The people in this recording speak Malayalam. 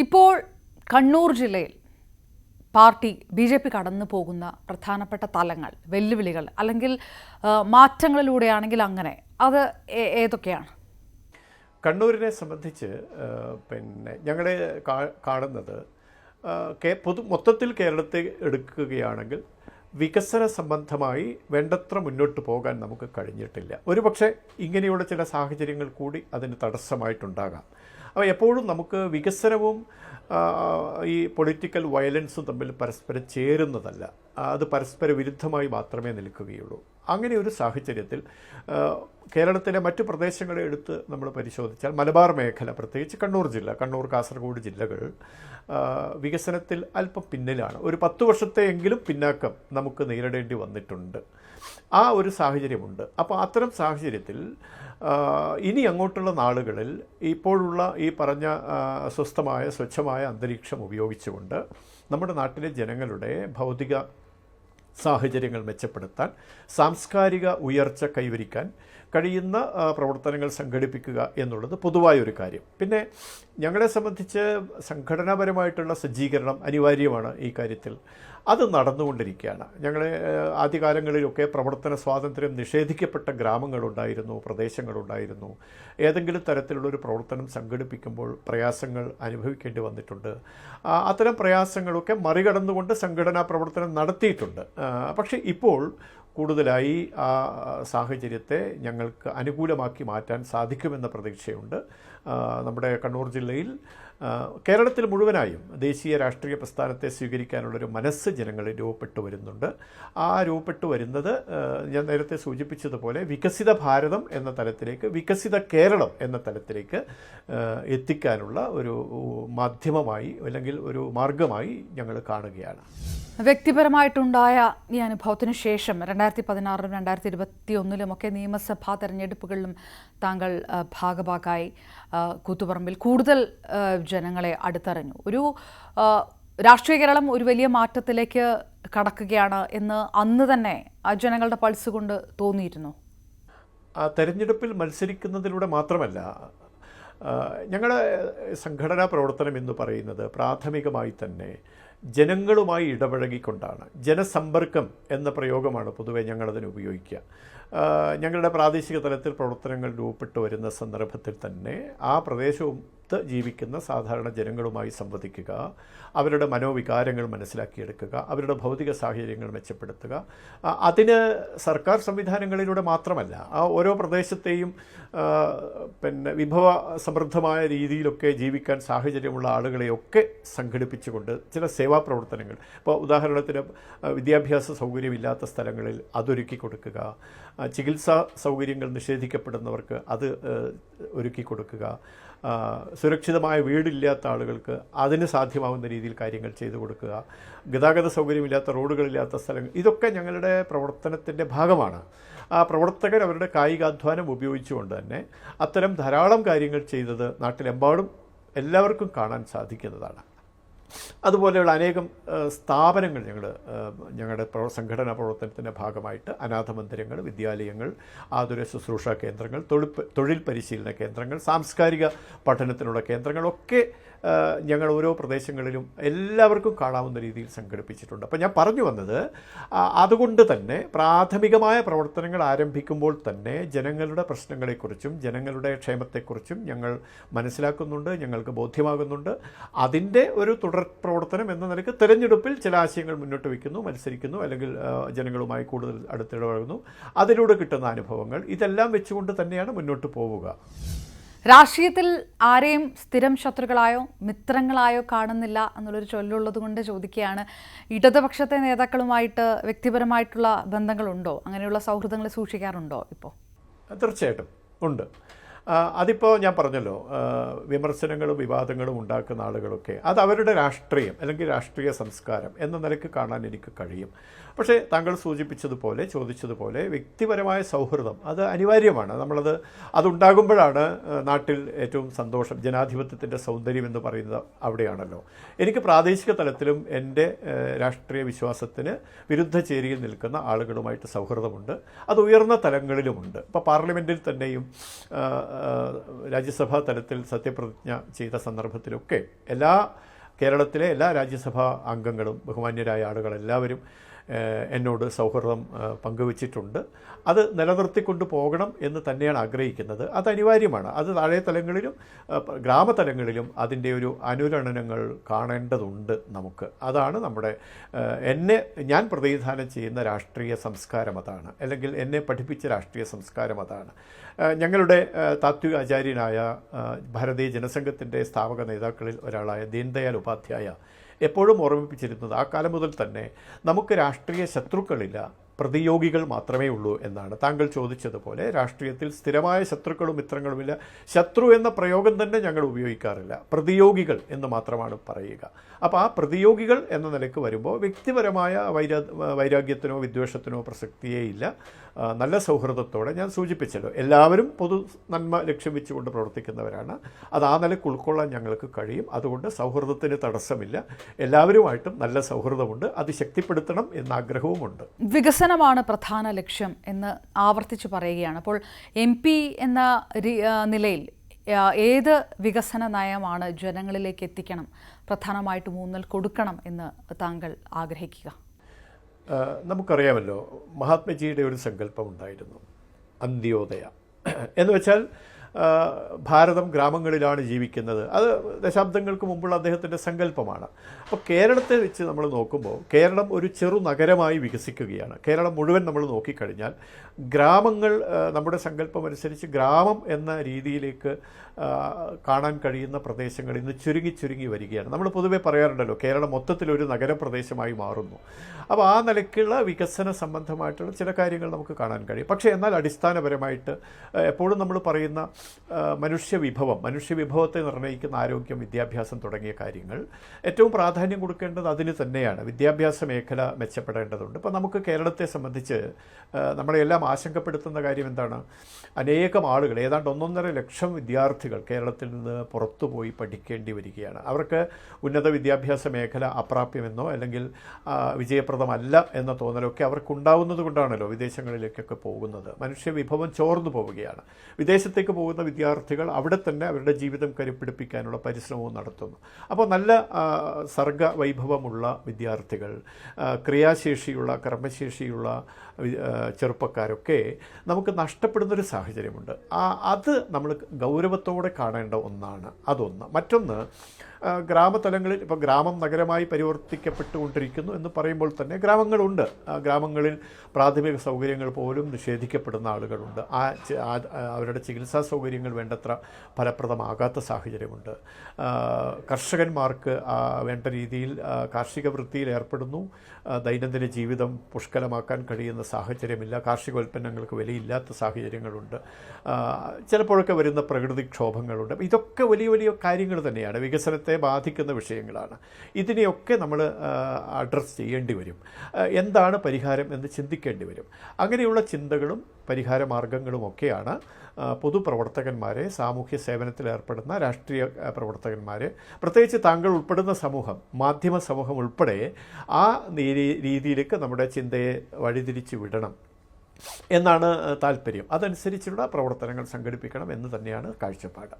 ഇപ്പോൾ കണ്ണൂർ ജില്ലയിൽ പാർട്ടി ബി.ജെ.പി കടന്നു പോകുന്ന പ്രധാനപ്പെട്ട തലങ്ങൾ, വെല്ലുവിളികൾ അല്ലെങ്കിൽ മാറ്റങ്ങളിലൂടെയാണെങ്കിൽ അങ്ങനെ അത് ഏതൊക്കെയാണ്? കണ്ണൂരിനെ സംബന്ധിച്ച് ഞങ്ങളെ കാണുന്നത് മൊത്തത്തിൽ കേരളത്തെ എടുക്കുകയാണെങ്കിൽ വികസന സംബന്ധമായി വേണ്ടത്ര മുന്നോട്ട് പോകാൻ നമുക്ക് കഴിഞ്ഞിട്ടില്ല. ഒരുപക്ഷെ ഇങ്ങനെയുള്ള ചില സാഹചര്യങ്ങൾ കൂടി അതിന് തടസ്സമായിട്ടുണ്ടാകാം. അപ്പോൾ എപ്പോഴും നമുക്ക് വികസനവും ഈ പൊളിറ്റിക്കൽ വയലൻസും തമ്മിൽ പരസ്പരം ചേരുന്നതല്ല, അത് പരസ്പര വിരുദ്ധമായി മാത്രമേ നിൽക്കുകയുള്ളൂ. അങ്ങനെ ഒരു സാഹചര്യത്തിൽ കേരളത്തിലെ മറ്റു പ്രദേശങ്ങളെ എടുത്ത് നമ്മൾ പരിശോധിച്ചാൽ മലബാർ മേഖല, പ്രത്യേകിച്ച് കണ്ണൂർ ജില്ല, കണ്ണൂർ കാസർഗോഡ് ജില്ലകൾ വികസനത്തിൽ അല്പം പിന്നിലാണ്. ഒരു 10 വർഷത്തെയെങ്കിലും പിന്നാക്കം നമുക്ക് നേരിടേണ്ടി വന്നിട്ടുണ്ട്. ആ ഒരു സാഹചര്യമുണ്ട്. അപ്പോൾ അത്തരം സാഹചര്യത്തിൽ ഇനി അങ്ങോട്ടുള്ള നാളുകളിൽ ഇപ്പോഴുള്ള ഈ പറഞ്ഞ സ്വസ്ഥമായ സ്വച്ഛമായ അന്തരീക്ഷം ഉപയോഗിച്ചുകൊണ്ട് നമ്മുടെ നാട്ടിലെ ജനങ്ങളുടെ ഭൗതിക സാഹചര്യങ്ങൾ മെച്ചപ്പെടുത്താൻ, സാംസ്കാരിക ഉയർച്ച കൈവരിക്കാൻ കഴിയുന്ന പ്രവർത്തനങ്ങൾ സംഘടിപ്പിക്കുക എന്നുള്ളത് പൊതുവായൊരു കാര്യം. പിന്നെ ഞങ്ങളെ സംബന്ധിച്ച് സംഘടനാപരമായിട്ടുള്ള സജ്ജീകരണം അനിവാര്യമാണ്. ഈ കാര്യത്തിൽ അത് നടന്നുകൊണ്ടിരിക്കുകയാണ്. ഞങ്ങളെ ആദ്യകാലങ്ങളിലൊക്കെ പ്രവർത്തന സ്വാതന്ത്ര്യം നിഷേധിക്കപ്പെട്ട ഗ്രാമങ്ങളുണ്ടായിരുന്നു, പ്രദേശങ്ങളുണ്ടായിരുന്നു. ഏതെങ്കിലും തരത്തിലുള്ളൊരു പ്രവർത്തനം സംഘടിപ്പിക്കുമ്പോൾ പ്രയാസങ്ങൾ അനുഭവിക്കേണ്ടി വന്നിട്ടുണ്ട്. അത്തരം പ്രയാസങ്ങളൊക്കെ മറികടന്നുകൊണ്ട് സംഘടനാ പ്രവർത്തനം നടത്തിയിട്ടുണ്ട്. പക്ഷേ ഇപ്പോൾ കൂടുതലായി ആ സാഹചര്യത്തെ ഞങ്ങൾക്ക് അനുകൂലമാക്കി മാറ്റാൻ സാധിക്കുമെന്ന പ്രതീക്ഷയുണ്ട്. നമ്മുടെ കണ്ണൂർ ജില്ലയിൽ, കേരളത്തിൽ മുഴുവനായും ദേശീയ രാഷ്ട്രീയ പ്രസ്ഥാനത്തെ സ്വീകരിക്കാനുള്ളൊരു മനസ്സ് ജനങ്ങളിൽ രൂപപ്പെട്ടു വരുന്നുണ്ട്. ആ രൂപപ്പെട്ടു വരുന്നത് ഞാൻ നേരത്തെ സൂചിപ്പിച്ചതുപോലെ വികസിത ഭാരതം എന്ന തലത്തിലേക്ക്, വികസിത കേരളം എന്ന തലത്തിലേക്ക് എത്തിക്കാനുള്ള ഒരു മാധ്യമമായി അല്ലെങ്കിൽ ഒരു മാർഗമായി ഞങ്ങൾ കാണുകയാണ്. വ്യക്തിപരമായിട്ടുണ്ടായ ഈ അനുഭവത്തിന് ശേഷം 2016 2021 ഒക്കെ നിയമസഭാ തെരഞ്ഞെടുപ്പുകളിലും താങ്കൾ ഭാഗഭാക്കായി കൂത്തുപറമ്പിൽ കൂടുതൽ ജനങ്ങളെ അടുത്തറിഞ്ഞു. ഒരു രാഷ്ട്രീയ കേരളം ഒരു വലിയ മാറ്റത്തിലേക്ക് കടക്കുകയാണ് എന്ന് അന്ന് തന്നെ ആ ജനങ്ങളുടെ പൾസ് കൊണ്ട് തോന്നിയിരുന്നു. ആ തെരഞ്ഞെടുപ്പിൽ മത്സരിക്കുന്നതിലൂടെ മാത്രമല്ല, ഞങ്ങളുടെ സംഘടനാ പ്രവർത്തനം എന്ന് പറയുന്നത് പ്രാഥമികമായി തന്നെ ജനങ്ങളുമായി ഇടപഴകിക്കൊണ്ടാണ്. ജനസമ്പർക്കം എന്ന പ്രയോഗമാണ് പൊതുവെ ഞങ്ങളതിന് ഉപയോഗിക്കുക. ഞങ്ങളുടെ പ്രാദേശിക തലത്തിൽ പ്രവർത്തനങ്ങൾ രൂപപ്പെട്ടു വരുന്ന സന്ദർഭത്തിൽ തന്നെ ആ പ്രദേശത്ത് ജീവിക്കുന്ന സാധാരണ ജനങ്ങളുമായി സംവദിക്കുക, അവരുടെ മനോവികാരങ്ങൾ മനസ്സിലാക്കിയെടുക്കുക, അവരുടെ ഭൗതിക സാഹചര്യങ്ങൾ മെച്ചപ്പെടുത്തുക. അതിന് സർക്കാർ സംവിധാനങ്ങളിലൂടെ മാത്രമല്ല, ആ ഓരോ പ്രദേശത്തെയും വിഭവ സമൃദ്ധമായ രീതിയിലൊക്കെ ജീവിക്കാൻ സാഹചര്യമുള്ള ആളുകളെയൊക്കെ സംഘടിപ്പിച്ചുകൊണ്ട് ചില സേവാ പ്രവർത്തനങ്ങൾ, ഇപ്പോൾ ഉദാഹരണത്തിന് വിദ്യാഭ്യാസ സൗകര്യമില്ലാത്ത സ്ഥലങ്ങളിൽ അതൊരുക്കി കൊടുക്കുക, ചികിത്സാ സൗകര്യങ്ങൾ നിഷേധിക്കപ്പെടുന്നവർക്ക് അത് ഒരുക്കി കൊടുക്കുക, സുരക്ഷിതമായ വീടില്ലാത്ത ആളുകൾക്ക് അതിന് സാധ്യമാവുന്ന രീതിയിൽ കാര്യങ്ങൾ ചെയ്തു കൊടുക്കുക, ഗതാഗത സൗകര്യമില്ലാത്ത റോഡുകളില്ലാത്ത സ്ഥലങ്ങൾ, ഇതൊക്കെ ഞങ്ങളുടെ പ്രവർത്തനത്തിൻ്റെ ഭാഗമാണ്. ആ പ്രവർത്തകർ അവരുടെ കായികാധ്വാനം ഉപയോഗിച്ചുകൊണ്ട് തന്നെ അത്തരം ധാരാളം കാര്യങ്ങൾ ചെയ്തത് നാട്ടിലെമ്പാടും എല്ലാവർക്കും കാണാൻ സാധിക്കുന്നതാണ്. അതുപോലെയുള്ള അനേകം സ്ഥാപനങ്ങൾ ഞങ്ങളുടെ സംഘടനാ പ്രവർത്തനത്തിൻ്റെ ഭാഗമായിട്ട് അനാഥ മന്ദിരങ്ങൾ, വിദ്യാലയങ്ങൾ, ആതുര ശുശ്രൂഷ കേന്ദ്രങ്ങൾ, തൊഴിൽ പരിശീലന കേന്ദ്രങ്ങൾ, സാംസ്കാരിക പഠനത്തിനുള്ള കേന്ദ്രങ്ങളൊക്കെ ഞങ്ങൾ ഓരോ പ്രദേശങ്ങളിലും എല്ലാവർക്കും കാണാവുന്ന രീതിയിൽ സംഘടിപ്പിച്ചിട്ടുണ്ട്. അപ്പോൾ ഞാൻ പറഞ്ഞു വന്നത്, അതുകൊണ്ട് തന്നെ പ്രാഥമികമായ പ്രവർത്തനങ്ങൾ ആരംഭിക്കുമ്പോൾ തന്നെ ജനങ്ങളുടെ പ്രശ്നങ്ങളെക്കുറിച്ചും ജനങ്ങളുടെ ക്ഷേമത്തെക്കുറിച്ചും ഞങ്ങൾ മനസ്സിലാക്കുന്നുണ്ട്, ഞങ്ങൾക്ക് ബോധ്യമാകുന്നുണ്ട്. അതിൻ്റെ ഒരു തുടർ പ്രവർത്തനം എന്ന നിലയ്ക്ക് തെരഞ്ഞെടുപ്പിൽ ചില ആശയങ്ങൾ മുന്നോട്ട് വയ്ക്കുന്നു, മത്സരിക്കുന്നു, അല്ലെങ്കിൽ ജനങ്ങളുമായി കൂടുതൽ അടുത്തിടപഴകുന്നു. അതിലൂടെ കിട്ടുന്ന അനുഭവങ്ങൾ ഇതെല്ലാം വെച്ചുകൊണ്ട് തന്നെയാണ് മുന്നോട്ട് പോവുക. രാഷ്ട്രീയത്തിൽ ആരെയും സ്ഥിരം ശത്രുക്കളായോ മിത്രങ്ങളായോ കാണുന്നില്ല എന്നുള്ളൊരു ചൊല്ലുള്ളത് കൊണ്ട് ചോദിക്കുകയാണ്. ഇടതുപക്ഷത്തെ നേതാക്കളുമായിട്ട് വ്യക്തിപരമായിട്ടുള്ള ബന്ധങ്ങളുണ്ടോ? അങ്ങനെയുള്ള സൗഹൃദങ്ങൾ സൂക്ഷിക്കാറുണ്ടോ ഇപ്പോൾ? തീർച്ചയായിട്ടും ഉണ്ട്. അതിപ്പോൾ ഞാൻ പറഞ്ഞല്ലോ, വിമർശനങ്ങളും വിവാദങ്ങളും ഉണ്ടാക്കുന്ന ആളുകളൊക്കെ അത് അവരുടെ രാഷ്ട്രീയം അല്ലെങ്കിൽ രാഷ്ട്രീയ സംസ്കാരം എന്ന നിലയ്ക്ക് കാണാൻ എനിക്ക് കഴിയും. പക്ഷേ താങ്കൾ സൂചിപ്പിച്ചതുപോലെ, ചോദിച്ചതുപോലെ വ്യക്തിപരമായ സൗഹൃദം അത് അനിവാര്യമാണ്. അതുണ്ടാകുമ്പോഴാണ് നാട്ടിൽ ഏറ്റവും സന്തോഷം. ജനാധിപത്യത്തിൻ്റെ സൗന്ദര്യം എന്ന് പറയുന്നത് അവിടെയാണല്ലോ. എനിക്ക് പ്രാദേശിക തലത്തിലും എൻ്റെ രാഷ്ട്രീയ വിശ്വാസത്തിന് വിരുദ്ധ ചേരിയിൽ നിൽക്കുന്ന ആളുകളുമായിട്ട് സൗഹൃദമുണ്ട്. അത് ഉയർന്ന തലങ്ങളിലുമുണ്ട്. ഇപ്പോൾ പാർലമെൻറ്റിൽ തന്നെയും രാജ്യസഭാ തലത്തിൽ സത്യപ്രതിജ്ഞ ചെയ്ത സന്ദർഭത്തിലൊക്കെ കേരളത്തിലെ എല്ലാ രാജ്യസഭാ അംഗങ്ങളും ബഹുമാന്യരായ ആളുകളെല്ലാവരും എന്നോട് സൗഹൃദം പങ്കുവച്ചിട്ടുണ്ട്. അത് നിലനിർത്തിക്കൊണ്ട് പോകണം എന്ന് തന്നെയാണ് ആഗ്രഹിക്കുന്നത്. അത് അനിവാര്യമാണ്. അത് താഴെ തലങ്ങളിലും ഗ്രാമതലങ്ങളിലും അതിൻ്റെ ഒരു അനുരണനങ്ങൾ കാണേണ്ടതുണ്ട് നമുക്ക്. അതാണ് ഞാൻ പ്രതിനിധാനം ചെയ്യുന്ന രാഷ്ട്രീയ സംസ്കാരം അതാണ്, അല്ലെങ്കിൽ എന്നെ പഠിപ്പിച്ച രാഷ്ട്രീയ സംസ്കാരം അതാണ്. ഞങ്ങളുടെ താത്വിക ആചാര്യനായ ഭാരതീയ ജനസംഘത്തിൻ്റെ സ്ഥാപക നേതാക്കളിൽ ഒരാളായ ദീൻദയാൽ ഉപാധ്യായ എപ്പോഴും ഓർമ്മിപ്പിച്ചിരുന്നത് ആ കാലം മുതൽ തന്നെ നമുക്ക് രാഷ്ട്രീയ ശത്രുക്കളില്ല, പ്രതിയോഗികൾ മാത്രമേ ഉള്ളൂ എന്നാണ്. താങ്കൾ ചോദിച്ചതുപോലെ രാഷ്ട്രീയത്തിൽ സ്ഥിരമായ ശത്രുക്കളും മിത്രങ്ങളുമില്ല. ശത്രു എന്ന പ്രയോഗം തന്നെ ഞങ്ങൾ ഉപയോഗിക്കാറില്ല, പ്രതിയോഗികൾ എന്ന് മാത്രമാണ് പറയുക. അപ്പോൾ ആ പ്രതിയോഗികൾ എന്ന നിലയ്ക്ക് വരുമ്പോൾ വ്യക്തിപരമായ വൈരാഗ്യത്തിനോ വിദ്വേഷത്തിനോ പ്രസക്തിയേ ഇല്ല. നല്ല സൗഹൃദത്തോടെ, ഞാൻ സൂചിപ്പിച്ചല്ലോ, എല്ലാവരും പൊതു നന്മ ലക്ഷ്യം വെച്ചുകൊണ്ട് പ്രവർത്തിക്കുന്നവരാണ്. അത് ആ നിലയ്ക്ക് ഉൾക്കൊള്ളാൻ ഞങ്ങൾക്ക് കഴിയും. അതുകൊണ്ട് സൗഹൃദത്തിന് തടസ്സമില്ല. എല്ലാവരുമായിട്ടും നല്ല സൗഹൃദമുണ്ട്. അത് ശക്തിപ്പെടുത്തണം എന്ന ആഗ്രഹവുമുണ്ട്. വികസനമാണ് പ്രധാന ലക്ഷ്യം എന്ന് ആവർത്തിച്ച് പറയുകയാണ്. അപ്പോൾ MP എന്ന നിലയിൽ ഏത് വികസന നയമാണ് ജനങ്ങളിലേക്ക് എത്തിക്കണം, പ്രധാനമായിട്ടും ഊന്നൽ കൊടുക്കണം എന്ന് താങ്കൾ ആഗ്രഹിക്കുക? നമുക്കറിയാമല്ലോ, മഹാത്മജിയുടെ ഒരു സങ്കല്പം ഉണ്ടായിരുന്നു, അന്ത്യോദയ എന്ന് വെച്ചാൽ ഭാരതം ഗ്രാമങ്ങളിലാണ് ജീവിക്കുന്നത്. അത് ദശാബ്ദങ്ങൾക്ക് മുമ്പുള്ള അദ്ദേഹത്തിൻ്റെ സങ്കല്പമാണ്. അപ്പോൾ കേരളത്തെ വെച്ച് നമ്മൾ നോക്കുമ്പോൾ കേരളം ഒരു ചെറു നഗരമായി വികസിക്കുകയാണ്. കേരളം മുഴുവൻ നമ്മൾ നോക്കിക്കഴിഞ്ഞാൽ ഗ്രാമങ്ങൾ, നമ്മുടെ സങ്കല്പം അനുസരിച്ച് ഗ്രാമം എന്ന രീതിയിലേക്ക് കാണാൻ കഴിയുന്ന പ്രദേശങ്ങൾ ഇന്ന് ചുരുങ്ങി വരികയാണ്. നമ്മൾ പൊതുവെ പറയാറുണ്ടല്ലോ, കേരളം മൊത്തത്തിലൊരു നഗരപ്രദേശമായി മാറുന്നു. അപ്പോൾ ആ നിലയ്ക്കുള്ള വികസന സംബന്ധമായിട്ടുള്ള ചില കാര്യങ്ങൾ നമുക്ക് കാണാൻ കഴിയും. പക്ഷേ എന്നാൽ അടിസ്ഥാനപരമായിട്ട് എപ്പോഴും നമ്മൾ പറയുന്ന മനുഷ്യവിഭവത്തെ നിർണ്ണയിക്കുന്ന ആരോഗ്യം, വിദ്യാഭ്യാസം തുടങ്ങിയ കാര്യങ്ങൾ ഏറ്റവും പ്രാധാന്യം കൊടുക്കേണ്ടത് അതിന് തന്നെയാണ്. വിദ്യാഭ്യാസ മേഖല മെച്ചപ്പെടേണ്ടതുണ്ട്. ഇപ്പോൾ നമുക്ക് കേരളത്തെ സംബന്ധിച്ച് നമ്മളെല്ലാം ആശങ്കപ്പെടുത്തുന്ന കാര്യം എന്താണ്? അനേകം ആളുകൾ, ഏതാണ്ട് 1.5 ലക്ഷം വിദ്യാർത്ഥികൾ കേരളത്തിൽ നിന്ന് പുറത്തു പോയി പഠിക്കേണ്ടി വരികയാണ്. അവർക്ക് ഉന്നത വിദ്യാഭ്യാസ മേഖല അപ്രാപ്യമെന്നോ അല്ലെങ്കിൽ വിജയപ്രദമല്ല എന്ന തോന്നലൊക്കെ അവർക്കുണ്ടാവുന്നത് കൊണ്ടാണല്ലോ വിദേശങ്ങളിലേക്കൊക്കെ പോകുന്നത്. മനുഷ്യവിഭവം ചോർന്നു പോവുകയാണ്. വിദേശത്തേക്ക് പോകുന്ന വിദ്യാർത്ഥികൾ അവിടെ തന്നെ അവരുടെ ജീവിതം കരുപ്പിടിപ്പിക്കാനുള്ള പരിശ്രമവും നടത്തുന്നു. അപ്പോൾ നല്ല സർഗവൈഭവമുള്ള വിദ്യാർത്ഥികൾ, ക്രിയാശേഷിയുള്ള, കർമ്മശേഷിയുള്ള ചെറുപ്പക്കാരൊക്കെ നമുക്ക് നഷ്ടപ്പെടുന്നൊരു സാഹചര്യമുണ്ട്. അത് നമ്മൾ ഗൗരവത്തോടെ കാണേണ്ട ഒന്നാണ്. അതൊന്ന്. മറ്റൊന്ന്, ഗ്രാമതലങ്ങളിൽ ഇപ്പോൾ ഗ്രാമം നഗരമായി പരിവർത്തിക്കപ്പെട്ടുകൊണ്ടിരിക്കുന്നു എന്ന് പറയുമ്പോൾ തന്നെ ഗ്രാമങ്ങളുണ്ട്. ഗ്രാമങ്ങളിൽ പ്രാഥമിക സൗകര്യങ്ങൾ പോലും നിഷേധിക്കപ്പെടുന്ന ആളുകളുണ്ട്. അവരുടെ ചികിത്സാ സൗകര്യങ്ങൾ വേണ്ടത്ര ഫലപ്രദമാകാത്ത സാഹചര്യമുണ്ട്. കർഷകന്മാർക്ക് വേണ്ട രീതിയിൽ കാർഷിക വൃത്തിയിൽ ഏർപ്പെടുന്നു, ദൈനംദിന ജീവിതം പുഷ്കലമാക്കാൻ കഴിയുന്ന സാഹചര്യമില്ല. കാർഷികോൽപ്പന്നങ്ങൾക്ക് വിലയില്ലാത്ത സാഹചര്യങ്ങളുണ്ട്. ചിലപ്പോഴൊക്കെ വരുന്ന പ്രകൃതിക്ഷോഭങ്ങളുണ്ട്. ഇതൊക്കെ വലിയ കാര്യങ്ങൾ തന്നെയാണ്, വികസനത്തെ ബാധിക്കുന്ന വിഷയങ്ങളാണ്. ഇതിനെയൊക്കെ നമ്മൾ അഡ്രസ്സ് ചെയ്യേണ്ടി വരും. എന്താണ് പരിഹാരം എന്ന് ചിന്തിക്കേണ്ടി വരും. അങ്ങനെയുള്ള ചിന്തകളും പരിഹാര മാർഗങ്ങളുമൊക്കെയാണ് പൊതുപ്രവർത്തകന്മാരെ, സാമൂഹ്യ സേവനത്തിൽ ഏർപ്പെടുന്ന രാഷ്ട്രീയ പ്രവർത്തകന്മാരെ, പ്രത്യേകിച്ച് താങ്കൾ ഉൾപ്പെടുന്ന സമൂഹം, മാധ്യമ സമൂഹം ഉൾപ്പെടെ ആ രീതിയിലേക്ക് നമ്മുടെ ചിന്തയെ വഴിതിരിച്ചു വിടണം എന്നാണ് താല്പര്യം. അതനുസരിച്ചുള്ള പ്രവർത്തനങ്ങൾ സംഘടിപ്പിക്കണം എന്ന് തന്നെയാണ് കാഴ്ചപ്പാട്.